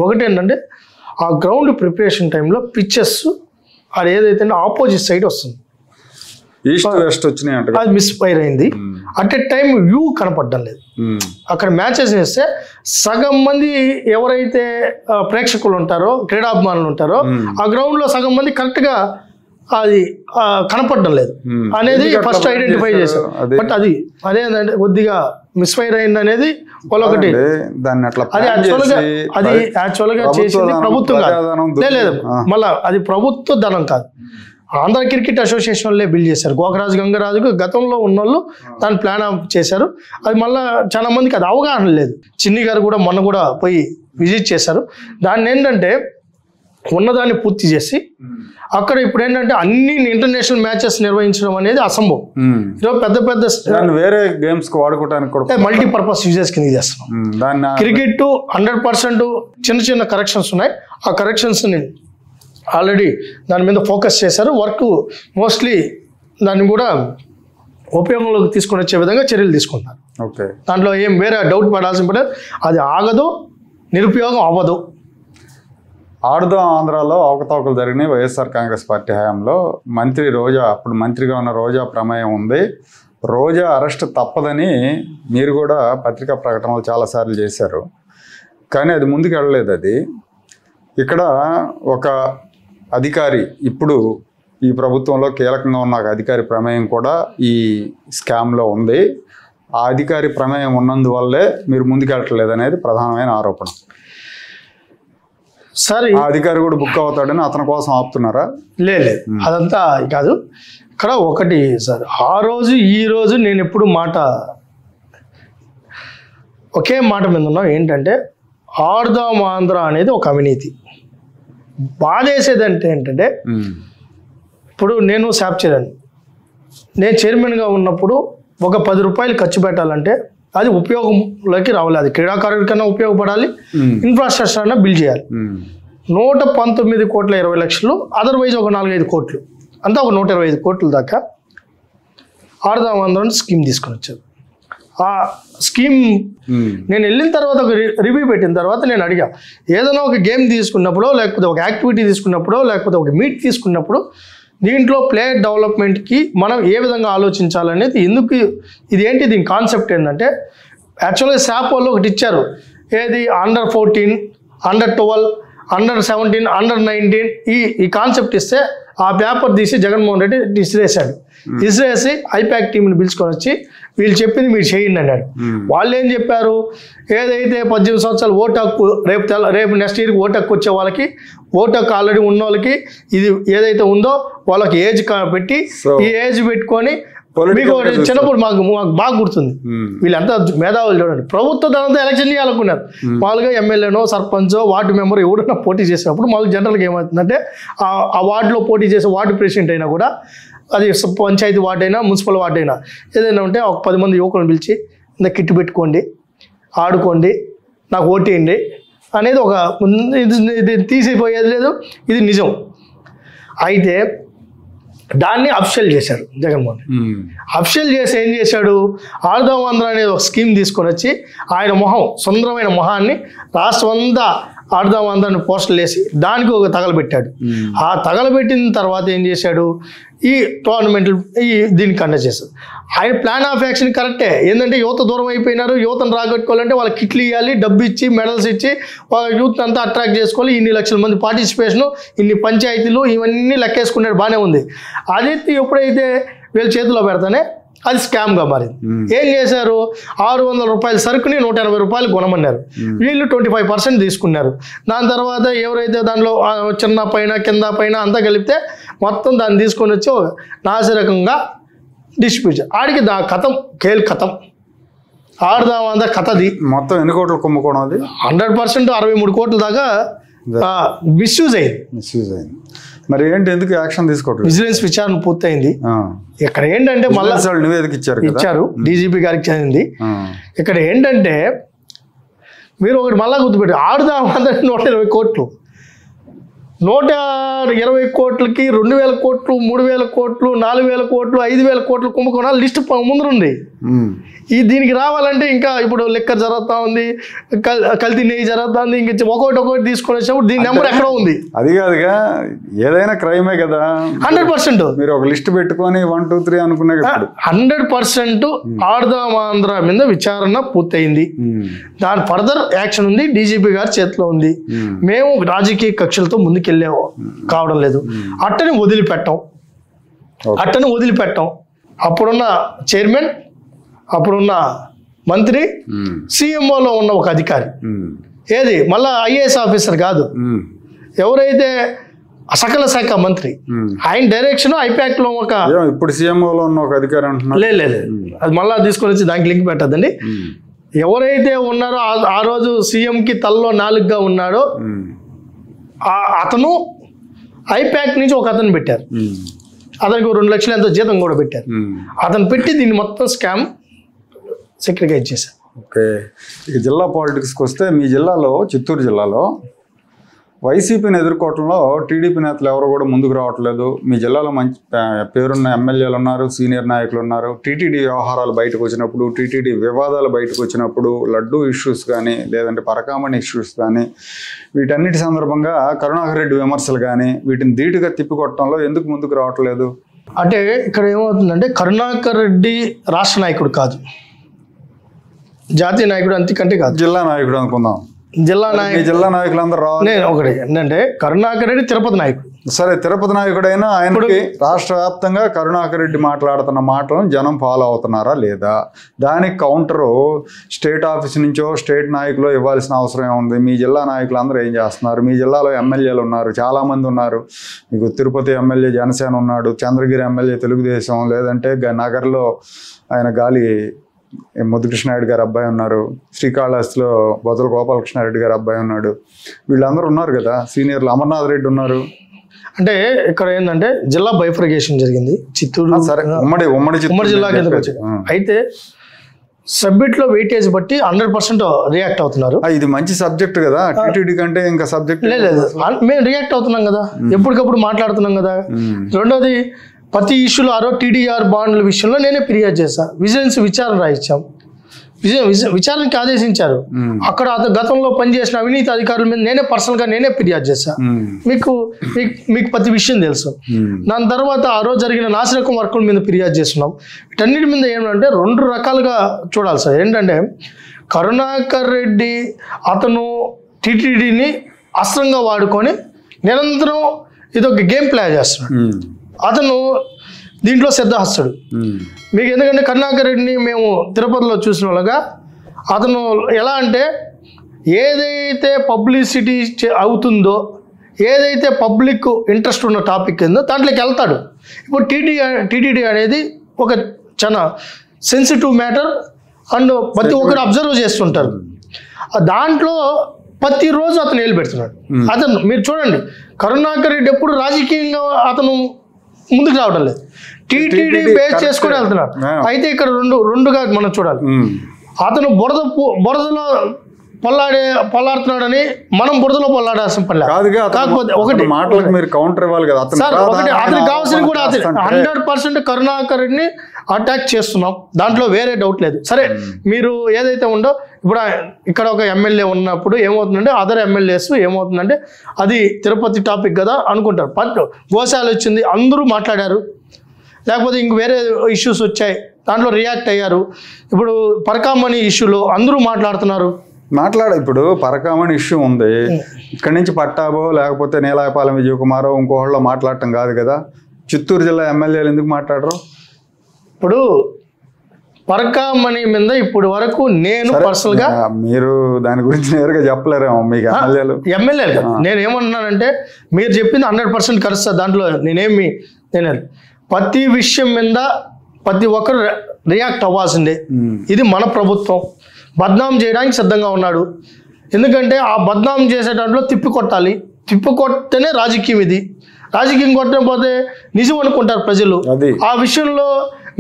ఒకటి ఏంటంటే ఆ గ్రౌండ్ ప్రిపరేషన్ టైంలో పిచ్చెస్ అది ఏదైతే ఆపోజిట్ సైడ్ వస్తుంది, ఈస్ట్ వెస్ట్ వచ్చినాయి, అది మిస్ఫైర్ అయింది. అట్ ఎ టైం వ్యూ కనపడడం లేదు. అక్కడ మ్యాచెస్ వేస్తే సగం మంది ఎవరైతే ప్రేక్షకులు ఉంటారో, క్రీడాభిమానులు ఉంటారో, ఆ గ్రౌండ్ లో సగం మంది కరెక్ట్ గా అది కనపడడం లేదు అనేది ఫస్ట్ ఐడెంటిఫై చేశారు. బట్ అదేంటంటే కొద్దిగా మిస్ఫైర్ అయింది అనేది వాళ్ళొకటి. అది యాక్చువల్గా చేసింది ప్రభుత్వం కాదు, లేదు మళ్ళా అది ప్రభుత్వ ధనం కాదు, ఆంధ్ర క్రికెట్ అసోసియేషన్ వాళ్ళే బిల్డ్ చేశారు. గోకరాజు గంగరాజుకు గతంలో ఉన్న వాళ్ళు దాన్ని ప్లాన్ చేశారు. అది మళ్ళీ చాలా మందికి అది అవగాహన లేదు. చిన్ని గారు కూడా మొన్న కూడా పోయి విజిట్ చేశారు. దాన్ని ఏంటంటే ఉన్నదాన్ని పూర్తి చేసి అక్కడ ఇప్పుడు ఏంటంటే అన్ని ఇంటర్నేషనల్ మ్యాచెస్ నిర్వహించడం అనేది అసంభవం. ఈరోజు పెద్ద పెద్ద వేరే గేమ్స్ వాడుకోవడానికి మల్టీపర్పస్ యూజెస్ కింద చేస్తున్నాం. క్రికెట్ 100% చిన్న చిన్న కరెక్షన్స్ ఉన్నాయి. ఆ కరెక్షన్స్ని ఆల్రెడీ దాని మీద ఫోకస్ చేశారు. వర్క్ మోస్ట్లీ దాన్ని కూడా ఉపయోగంలోకి తీసుకొని వచ్చే విధంగా చర్యలు తీసుకుంటారు. ఓకే, దాంట్లో ఏం వేరే డౌట్ పడాల్సిన పడదు. అది ఆగదు, నిరుపయోగం అవ్వదు. ఆడుదాం ఆంధ్రాలో అవకతవకలు జరిగినాయి వైఎస్ఆర్ కాంగ్రెస్ పార్టీ హయాంలో. మంత్రి రోజా, అప్పుడు మంత్రిగా ఉన్న రోజా ప్రమేయం ఉంది. రోజా అరెస్ట్ తప్పదని మీరు కూడా పత్రికా ప్రకటనలు చాలాసార్లు చేశారు, కానీ అది ముందుకు వెళ్ళలేదు. అది ఇక్కడ ఒక అధికారి, ఇప్పుడు ఈ ప్రభుత్వంలో కీలకంగా ఉన్న ఒక అధికారి ప్రమేయం కూడా ఈ స్కామ్లో ఉంది. ఆ అధికారి ప్రమేయం ఉన్నందువల్లే మీరు ముందుకెళ్ళట్లేదు అనేది ప్రధానమైన ఆరోపణ. సరే, ఆ అధికారి కూడా బుక్ అవుతాడని అతని కోసం ఆపుతున్నారా? లేదు, అదంతా కాదు. ఇక్కడ ఒకటి సార్, ఆ రోజు ఈ రోజు నేను ఎప్పుడు ఒకే మాట మీద ఉన్నాం. ఏంటంటే ఆడుదాం ఆంధ్ర అనేది ఒక అవినీతి. బాధేసేదంటే ఏంటంటే ఇప్పుడు నేను శాప్ చైర్మన్, నేను చైర్మన్గా ఉన్నప్పుడు ఒక 10 రూపాయలు ఖర్చు పెట్టాలంటే అది ఉపయోగంలోకి రావాలి. అది క్రీడాకారుడికన్నా ఉపయోగపడాలి, ఇన్ఫ్రాస్ట్రక్చర్ అన్నా బిల్డ్ చేయాలి. 119,20,20,00,000, అదర్వైజ్ ఒక 4-5 కోట్లు, అంతా ఒక 125 కోట్ల దాకా ఆడుదాం ఆంధ్ర స్కీమ్ తీసుకొని వచ్చారు. ఆ స్కీమ్ నేను వెళ్ళిన తర్వాత ఒక రివ్యూ పెట్టిన తర్వాత నేను అడిగా, ఏదైనా ఒక గేమ్ తీసుకున్నప్పుడు, లేకపోతే ఒక యాక్టివిటీ తీసుకున్నప్పుడు, లేకపోతే ఒక మీట్ తీసుకున్నప్పుడు దీంట్లో ప్లేయర్ డెవలప్మెంట్కి మనం ఏ విధంగా ఆలోచించాలనేది ఎందుకు, ఇదేంటి, దీని కాన్సెప్ట్ ఏంటంటే యాక్చువల్గా శాప్ వాళ్ళు ఒకటి ఇచ్చారు. ఏది Under-14, Under-12, Under-17, Under-19 ఈ కాన్సెప్ట్ ఇస్తే ఆ పేపర్ తీసి జగన్మోహన్ రెడ్డి ఇసిరేసి ఐపాక్ టీంని పిలుచుకొని వచ్చి వీళ్ళు చెప్పింది మీరు చేయండి అన్నాడు. వాళ్ళు ఏం చెప్పారు, ఏదైతే 18 సంవత్సరాలు ఓటు హక్కు రేపు నెక్స్ట్ ఇయర్కి ఓటు హక్కు వచ్చే వాళ్ళకి, ఓటు హక్కు ఆల్రెడీ ఉన్న వాళ్ళకి ఇది ఏదైతే ఉందో వాళ్ళకి ఏజ్ పెట్టి, ఈ ఏజ్ పెట్టుకొని మీకు చిన్నప్పుడు మాకు బాగా గుర్తుంది, వీళ్ళంతా మేధావులు చూడండి, ప్రభుత్వ ధనంతో ఎలక్షన్ చేయాలనుకున్నారు. మామూలుగా ఎమ్మెల్యేనో సర్పంచో వార్డు మెంబర్ ఎవరైనా పోటీ చేసినప్పుడు మామూలు జనరల్గా ఏమవుతుందంటే ఆ వార్డులో పోటీ చేసే వార్డు ప్రెసిడెంట్ అయినా కూడా, అది పంచాయతీ వార్డు అయినా మున్సిపల్ వార్డు అయినా ఏదైనా ఉంటే ఒక 10 మంది యువకులను పిలిచి ఇంత కిట్టు పెట్టుకోండి, ఆడుకోండి, నాకు ఓటేయండి అనేది ఒక, ఇది తీసిపోయేది లేదు, ఇది నిజం. అయితే దాన్ని అఫిషియల్ చేశారు జగన్మోహన్. అఫిషియల్ చేసి ఏం చేశాడు, ఆడుదాం ఆంధ్ర అనేది ఒక స్కీమ్ తీసుకొని వచ్చి ఆయన సుందరమైన మొహాన్ని రాష్ట్రం అంతా ఆడుదాం ఆంధ్రాన్ని పోస్టర్లు వేసి దానికి ఒక తగలబెట్టాడు. ఆ తగలబెట్టిన తర్వాత ఏం చేశాడు, ఈ టోర్నమెంట్లు దీన్ని కండక్ట్ చేశారు. ఆయన ప్లాన్ ఆఫ్ యాక్షన్ కరెక్టే. ఏంటంటే యువత దూరం అయిపోయినారు, యువతను రాగట్టుకోవాలంటే వాళ్ళకి కిట్లు ఇవ్వాలి, డబ్బు ఇచ్చి మెడల్స్ ఇచ్చి వాళ్ళ యూత్ అంతా అట్రాక్ట్ చేసుకోవాలి, ఇన్ని లక్షల మంది పార్టిసిపేషను, ఇన్ని పంచాయతీలు, ఇవన్నీ లెక్కేసుకున్నాడు, బాగానే ఉంది. అది ఎప్పుడైతే వీళ్ళ చేతిలో పెడతానే అది స్కామ్గా మారింది. ఏం చేశారు, 600 రూపాయల సరుకుని 180 రూపాయలు కొనమన్నారు. వీళ్ళు 25% తీసుకున్నారు. దాని తర్వాత ఎవరైతే దాంట్లో చిన్న పైన కింద పైన అంతా కలిపితే మొత్తం దాన్ని తీసుకొని వచ్చి నాసిరకంగా డిస్ట్రిబ్యూషన్ ఆడికి కథం కథం ఆడదాం అంతా కథది. మొత్తం ఎన్ని కోట్లు కుంభకోణం అది? 100% 63 కోట్ల దాకా మిస్యూజ్ అయింది. మరి ఏంటి, ఎందుకు యాక్షన్ తీసుకోవట్లేదు? విజిలెన్స్ విచారణ పూర్తయింది. ఇక్కడ ఏంటంటే మళ్ళీ నివేదిక ఇచ్చారు డీజీపీ గారికి చెందింది. ఇక్కడ ఏంటంటే మీరు ఒకటి మళ్ళా గుర్తుపెట్టి, ఆడుదాం అందరికి 120 కోట్లు, 120 కోట్లకి 2000 కోట్లు, 3000 కోట్లు, 4000 కోట్లు, 5000 కోట్లు కుంభకోణాలు లిస్టు ముందుంది. దీనికి రావాలంటే ఇంకా ఇప్పుడు లిక్కర్ జరుగుతూ ఉంది, కల్తీ నెయ్యి జరుగుతుంది, ఇంక ఒకటి తీసుకొని వచ్చినప్పుడు దీని నెంబర్ ఎక్కడో ఉంది. అది కాదుగా, ఏదైనా క్రైమే కదా. 100% మీరు ఒక లిస్ట్ పెట్టుకొని 1, 2, 3 అనుకున్నా 100% ఆడుదాం ఆంధ్ర మీద విచారణ పూర్తయింది. దాని ఫర్దర్ యాక్షన్ ఉంది, డీజీపీ గారి చేతిలో ఉంది. మేము రాజకీయ కక్షలతో ముందుకెళ్ళే కావడం లేదు. అట్టని వదిలిపెట్టాం. అప్పుడున్న చైర్మన్, అప్పుడున్న మంత్రి, సీఎంఓలో ఉన్న ఒక అధికారి, ఏది మళ్ళా ఐఏఎస్ ఆఫీసర్ కాదు, ఎవరైతే సకల శాఖ మంత్రి, ఆయన డైరెక్షన్ ఐపాక్ లో ఒక ఇప్పుడు సీఎంఓలో ఉన్న ఒక అధికారి అంటున్నారు. లేదు, అది మళ్ళా తీసుకొని వచ్చి దానికి లింక్ పెట్టద్దండి. ఎవరైతే ఉన్నారో ఆ రోజు సీఎంకి తల్లో 4గా ఉన్నాడో అతను ఐపాక్ నుంచి ఒక అతను పెట్టారు. అతనికి 2 లక్షలు ఎంతో జీతం కూడా పెట్టారు. అతను పెట్టి దీన్ని మొత్తం స్కామ్ సెక్రిగేట్ చేశారు. ఓకే, ఇక జిల్లా పాలిటిక్స్కి వస్తే, మీ జిల్లాలో, చిత్తూరు జిల్లాలో వైసీపీని ఎదుర్కోవటంలో టీడీపీ నేతలు ఎవరు కూడా ముందుకు రావట్లేదు. మీ జిల్లాలో మంచి పేరున్న ఎమ్మెల్యేలు ఉన్నారు, సీనియర్ నాయకులు ఉన్నారు. టీటీడీ వ్యవహారాలు బయటకు వచ్చినప్పుడు, టీటీడీ వివాదాలు బయటకు వచ్చినప్పుడు, లడ్డూ ఇష్యూస్ కానీ లేదంటే పరకామణి ఇష్యూస్ కానీ, వీటన్నిటి సందర్భంగా కరుణాకర్ రెడ్డి విమర్శలు కానీ, వీటిని ధీటుగా తిప్పికొట్టడంలో ఎందుకు ముందుకు రావట్లేదు? అంటే ఇక్కడ ఏమవుతుందంటే, కరుణాకర్ రెడ్డి రాష్ట్ర నాయకుడు కాదు, జాతీయ నాయకుడు అంతకంటే కాదు, జిల్లా నాయకుడు అనుకుందాం. జిల్లా నాయకులందరూ రావాలి. నేను ఒకటి ఏంటంటే, కరుణాకర్ రెడ్డి తిరుపతి నాయకుడు. సరే, తిరుపతి నాయకుడైనా ఆయనకి రాష్ట్ర వ్యాప్తంగా కరుణాకర్ రెడ్డి మాట్లాడుతున్న మాటలను జనం ఫాలో అవుతున్నారా లేదా? దానికి కౌంటరు స్టేట్ ఆఫీస్ నుంచో స్టేట్ నాయకులు ఇవ్వాల్సిన అవసరం ఏముంది? మీ జిల్లా నాయకులు అందరూ ఏం చేస్తున్నారు? మీ జిల్లాలో ఎమ్మెల్యేలు ఉన్నారు, చాలామంది ఉన్నారు. మీకు తిరుపతి ఎమ్మెల్యే జనసేన ఉన్నాడు, చంద్రగిరి ఎమ్మెల్యే తెలుగుదేశం, లేదంటే నగర్లో ఆయన గాలి ముద్దుకృష్ణారెడ్డి గారు అబ్బాయి ఉన్నారు, శ్రీకాళహస్తిలో బొజ్జల గోపాలకృష్ణారెడ్డి గారు అబ్బాయి ఉన్నాడు. వీళ్ళందరూ ఉన్నారు కదా, సీనియర్లు. అమర్నాథ్ రెడ్డి ఉన్నారు. అంటే ఇక్కడ ఏంటంటే జిల్లా బైఫర్గేషన్ జరిగింది. చిత్తూరు సరే, ఉమ్మడి జిల్లా కిందకి వచ్చింది. అయితే సబ్జెక్ట్లో వెయిటేజ్ బట్టి 100% రియాక్ట్ అవుతున్నారు. ఇది మంచి సబ్జెక్ట్ కదా, టీటీడీ కంటే ఇంకా సబ్జెక్ట్ లేదు. మేము రియాక్ట్ అవుతున్నాం కదా, ఎప్పటికప్పుడు మాట్లాడుతున్నాం కదా. రెండోది, ప్రతి ఇష్యూలో టీడీఆర్ బాండ్ల విషయంలో నేనే ఫిర్యాదు చేశాను. విజిలెన్స్ విచారణ రాయించాం, విచారణకి ఆదేశించారు. అక్కడ గతంలో పనిచేసిన అవినీతి అధికారుల మీద నేనే పర్సనల్గా ఫిర్యాదు చేశాను. మీకు ప్రతి విషయం తెలుసు. దాని తర్వాత ఆ రోజు జరిగిన నాసిరకం వర్కుల మీద ఫిర్యాదు చేస్తున్నాం. వీటన్నిటి మీద ఏమంటే 2 రకాలుగా చూడాలి సార్. ఏంటంటే, కరుణాకర్ రెడ్డి అతను టీటీడీని అస్త్రంగా వాడుకొని నిరంతరం ఇదొక గేమ్ ప్లే చేస్తున్నాడు. అతను దీంట్లో సిద్ధహస్తుడు. మీకు ఎందుకంటే కరుణాకర్ రెడ్డిని మేము తిరుపతిలో చూసిన వాళ్ళగా, అతను ఎలా అంటే, ఏదైతే పబ్లిసిటీ అవుతుందో, ఏదైతే పబ్లిక్ ఇంట్రెస్ట్ ఉన్న టాపిక్ ఏందో దాంట్లోకి వెళ్తాడు. ఇప్పుడు టీటీడీ అనేది ఒక చాలా సెన్సిటివ్ మ్యాటర్ అండ్ ప్రతి ఒక్కరు అబ్జర్వ్ చేస్తుంటారు. దాంట్లో ప్రతిరోజు అతను ఏలు పెడుతున్నాడు. అతను మీరు చూడండి, కరుణాకర్ రెడ్డి ఎప్పుడు రాజకీయంగా అతను ముందుకు రావడం లేదు, టీటీడీ బేస్ చేసుకొని వెళ్తున్నాడు. అయితే ఇక్కడ రెండుగా మనం చూడాలి. అతను బురదలో పొల్లాడుతున్నాడని మనం బురదలో పొల్లాడాల్సిన పని లేదు. కాకపోతే ఒకటి మాటలకు మీరు కౌంటర్ ఇవ్వాలి కదా సార్. ఒకటి అతనికి కావాల్సిన కూడా 100% కరుణాకర్ రెడ్డిని అటాక్ చేస్తున్నాం, దాంట్లో వేరే డౌట్ లేదు. సరే, మీరు ఏదైతే ఉందో ఇప్పుడు ఇక్కడ ఒక ఎమ్మెల్యే ఉన్నప్పుడు ఏమవుతుందంటే, అదర్ ఎమ్మెల్యేస్ ఏమవుతుందంటే, అది తిరుపతి టాపిక్ కదా అనుకుంటారు. గోశాల వచ్చింది, అందరూ మాట్లాడారు. లేకపోతే ఇంక వేరే ఇష్యూస్ వచ్చాయి, దాంట్లో రియాక్ట్ అయ్యారు. ఇప్పుడు పరకామణి ఇష్యూలో అందరూ మాట్లాడుతున్నారు. ఇప్పుడు పరకామణి ఇష్యూ ఉంది, ఇక్కడి నుంచి పట్టాబో లేకపోతే నీలాయపాలెం విజయకుమారో ఇంకోళ్ళలో మాట్లాడటం కాదు కదా. చిత్తూరు జిల్లా ఎమ్మెల్యేలు ఎందుకు మాట్లాడరు? ఇప్పుడు పరకామణి మీద ఇప్పటి వరకు నేను పర్సనల్ గా మీరు దాని గురించి నేరుగా చెప్పలేరేమో మీకు ఎమ్మెల్యే నేను ఏమన్నానంటే మీరు చెప్పింది 100% కరెక్ట్ సార్. దాంట్లో నేను ప్రతి విషయం మీద ప్రతి ఒక్కరు రియాక్ట్ అవ్వాల్సిందే. ఇది మన ప్రభుత్వం బద్నాం చేయడానికి సిద్ధంగా ఉన్నాడు. ఎందుకంటే ఆ బద్నాం చేసే దాంట్లో తిప్పికొట్టాలి, తిప్పికొట్టనే రాజకీయం. ఇది రాజకీయం కొట్టకపోతే నిజం అనుకుంటారు ప్రజలు. ఆ విషయంలో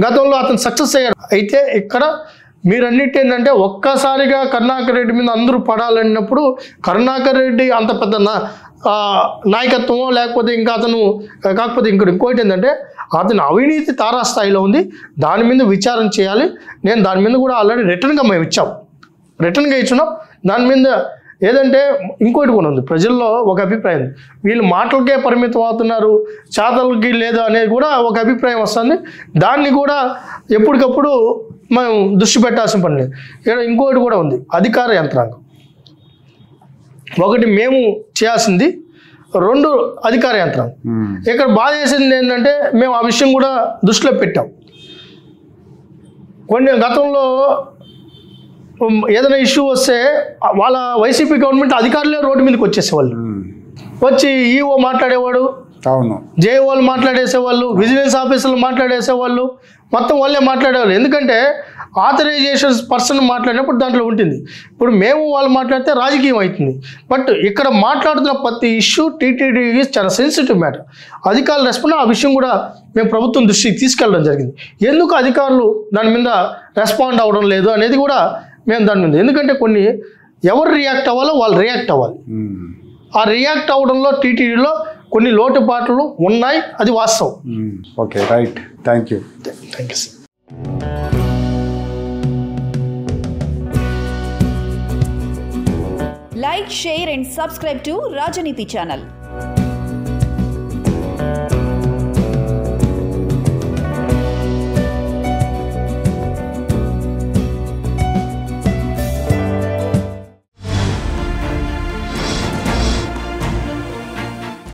గతంలో అతను సక్సెస్ అయ్యాడు. అయితే ఇక్కడ మీరన్నిటి ఏంటంటే ఒక్కసారిగా కరుణాకర్ రెడ్డి మీద అందరూ పడాలన్నప్పుడు కరుణాకర్ రెడ్డి అంత పెద్ద నాయకత్వమో లేకపోతే ఇంకా అతను కాకపోతే ఇంకోటి ఏంటంటే అతను అవినీతి తారాస్థాయిలో ఉంది. దాని మీద విచారణ చేయాలి. నేను దాని మీద కూడా ఆల్రెడీ రిటర్న్గా మేము రిటర్న్గా ఇచ్చున్నాం. దాని మీద ఏదంటే ఇంకోటి కూడా ఉంది. ప్రజల్లో ఒక అభిప్రాయం, వీళ్ళు మాటలకే పరిమితం అవుతున్నారు, చేతలకి లేదు అనేది కూడా ఒక అభిప్రాయం వస్తుంది. దాన్ని కూడా ఎప్పటికప్పుడు మేము దృష్టి పెట్టాల్సిన పని లేదు. ఇక్కడ ఇంకోటి కూడా ఉంది, అధికార యంత్రాంగం. ఒకటి మేము చేయాల్సింది, 2 అధికార యంత్రాంగం. ఇక్కడ బాధ చేసింది ఏంటంటే మేము ఆ విషయం కూడా దృష్టిలో పెట్టాం. కొన్ని గతంలో ఏదైనా ఇష్యూ వస్తే వాళ్ళ వైసీపీ గవర్నమెంట్ అధికారులే రోడ్డు మీదకి వచ్చేసేవాళ్ళు. వచ్చి ఈఓ మాట్లాడేవాడు, జేఓలు మాట్లాడేసేవాళ్ళు, విజిలెన్స్ ఆఫీసర్లు మాట్లాడేసేవాళ్ళు, మొత్తం వాళ్ళే మాట్లాడేవాళ్ళు. ఎందుకంటే ఆథరైజేషన్ పర్సన్ మాట్లాడినప్పుడు దాంట్లో ఉంటుంది. ఇప్పుడు మేము వాళ్ళు మాట్లాడితే రాజకీయం అవుతుంది. బట్ ఇక్కడ మాట్లాడుతున్న ప్రతి ఇష్యూ టీటీడీకి చాలా సెన్సిటివ్ మ్యాటర్. అధికారులు రెస్పాండ్ ఆ విషయం కూడా మేము ప్రభుత్వం దృష్టికి తీసుకెళ్ళడం జరిగింది. ఎందుకు అధికారులు దాని మీద రెస్పాండ్ అవ్వడం లేదు అనేది కూడా మేము దాని మీద, ఎందుకంటే కొన్ని ఎవరు రియాక్ట్ అవ్వాలో వాళ్ళు రియాక్ట్ అవ్వాలి. ఆ రియాక్ట్ అవ్వడంలో టీటీడీలో కొన్ని లోటుపాట్లు ఉన్నాయి, అది వాస్తవం. Okay, right, thank you sir. Like, share and subscribe to Rajaniti channel.